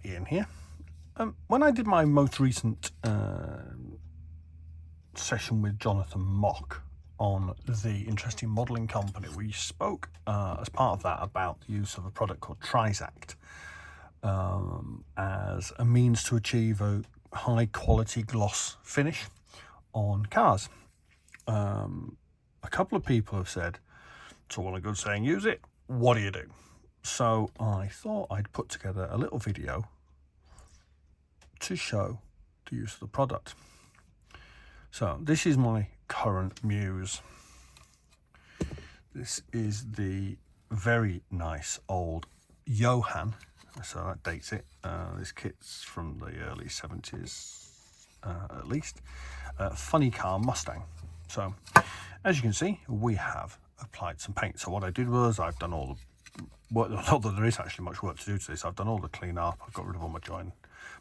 Ian here. When I did my most recent session with Jonathan Mock on the Interesting Modelling Company, we spoke as part of that about the use of a product called Trizact as a means to achieve a high quality gloss finish on cars. A couple of people have said, it's all a good saying, use it. What do you do? So I thought I'd put together a little video to show the use of the product. So this is my current Muse. This is the very nice old Johan, so that dates it. This kit's from the early 70s at least. Funny car Mustang. So as you can see, we have applied some paint. So what I did was I've done all the work, not that there is actually much work to do to this. I've done all the clean up, I've got rid of all my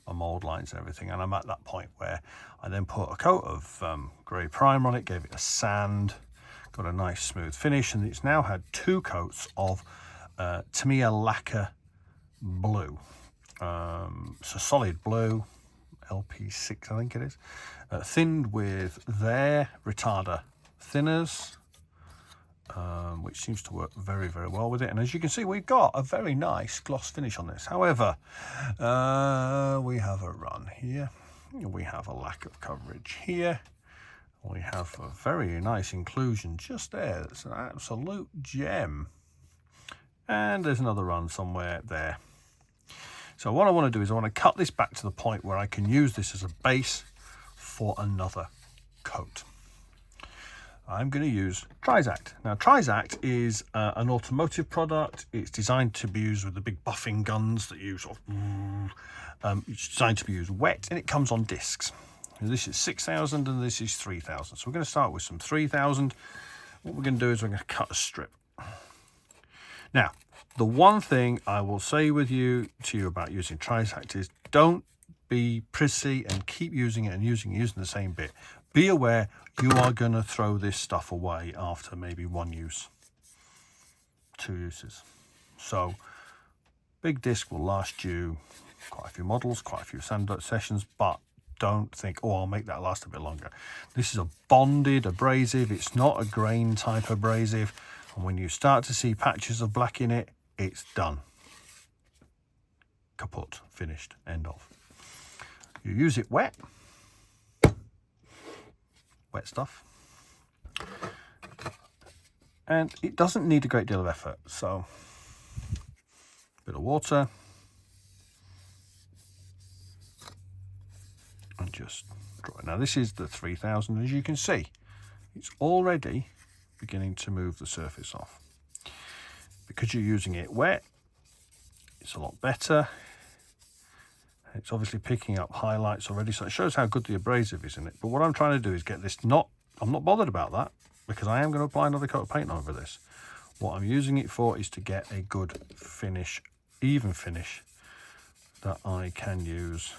my mould lines and everything, and I'm at that point where I then put a coat of grey primer on it, gave it a sand, got a nice smooth finish, and it's now had 2 coats of Tamiya lacquer blue. So solid blue, LP6 I think it is, thinned with their retarder thinners, which seems to work very, very well with it. And as you can see, we've got a very nice gloss finish on this. However, we have a run here, we have a lack of coverage here, we have a very nice inclusion just there. It's an absolute gem, and there's another run somewhere there. So what I want to do is I want to cut this back to the point where I can use this as a base for another coat. I'm going to use Trizact. Now Trizact is an automotive product. It's designed to be used with the big buffing guns that you sort of, it's designed to be used wet, and it comes on discs. This is 6,000 and this is 3,000. So we're going to start with some 3,000. What we're going to do is we're going to cut a strip. Now, the one thing I will say to you about using Trizact is don't be prissy and keep using it and using the same bit. Be aware you are going to throw this stuff away after maybe 1 use, 2 uses. So big disc will last you quite a few models, quite a few sand sessions, but don't think, oh, I'll make that last a bit longer. This is a bonded abrasive. It's not a grain type abrasive. And when you start to see patches of black in it, it's done. Kaput, finished, end of. You use it wet stuff, and it doesn't need a great deal of effort. So a bit of water and just draw it. Now this is the 3,000. As you can see, it's already beginning to move the surface off. Because you're using it wet, it's a lot better. It's obviously picking up highlights already, so it shows how good the abrasive is in it. But what I'm trying to do is get this I'm not bothered about that, because I am going to apply another coat of paint over this. What I'm using it for is to get a good finish, even finish, that I can use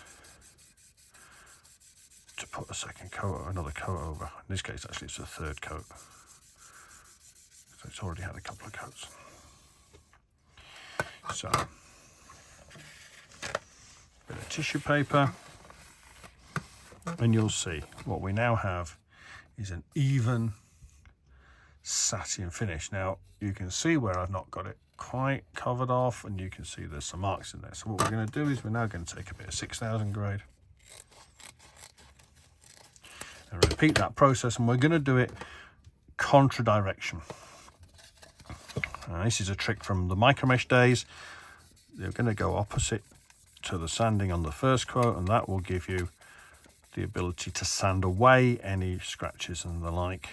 to put a second coat or another coat over. In this case, actually, it's a 3rd coat. So it's already had a couple of coats. So bit of tissue paper, and you'll see what we now have is an even satin finish. Now you can see where I've not got it quite covered off, and you can see there's some marks in there. So what we're going to do is we're now going to take a bit of 6,000 grade and repeat that process, and we're going to do it contra direction. This is a trick from the micromesh days. They're going to go opposite to the sanding on the first coat, and that will give you the ability to sand away any scratches and the like.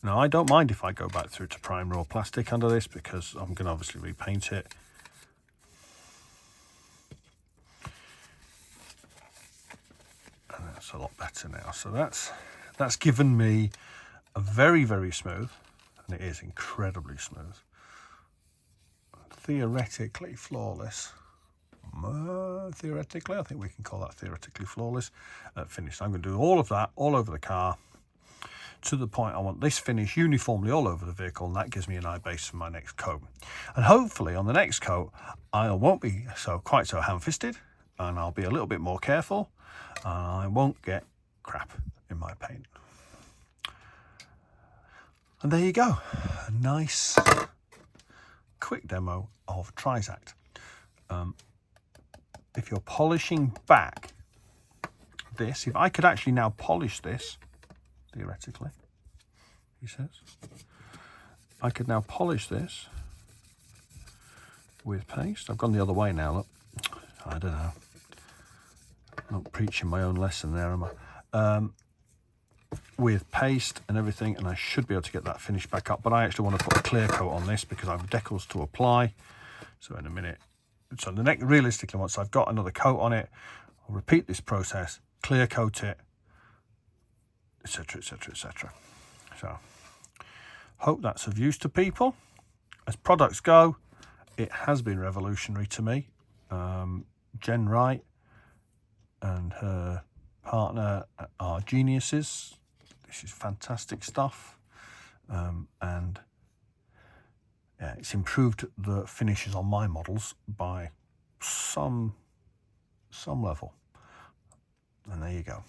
Now I don't mind if I go back through to prime raw plastic under this, because I'm going to obviously repaint it. And that's a lot better now. So that's given me a very, very smooth, and it is incredibly smooth, theoretically flawless, theoretically, I think we can call that theoretically flawless finish. I'm going to do all of that all over the car to the point I want this finish uniformly all over the vehicle, and that gives me a nice base for my next coat. And hopefully on the next coat I won't be quite so ham-fisted, and I'll be a little bit more careful, and I won't get crap in my paint. And there you go, a nice quick demo of Trizact. If you're polishing back this, if I could actually now polish this, theoretically, he says, I could now polish this with paste. I've gone the other way now, look. I don't know. I'm not preaching my own lesson there, am I? With paste and everything, and I should be able to get that finish back up, but I actually want to put a clear coat on this because I have decals to apply. So in a minute, so the next, realistically, once I've got another coat on it, I'll repeat this process, clear coat it, etc, etc, etc. So hope that's of use to people. As products go, it has been revolutionary to me. Jen Wright and her partner are geniuses. This is fantastic stuff, and yeah, it's improved the finishes on my models by some level. And there you go.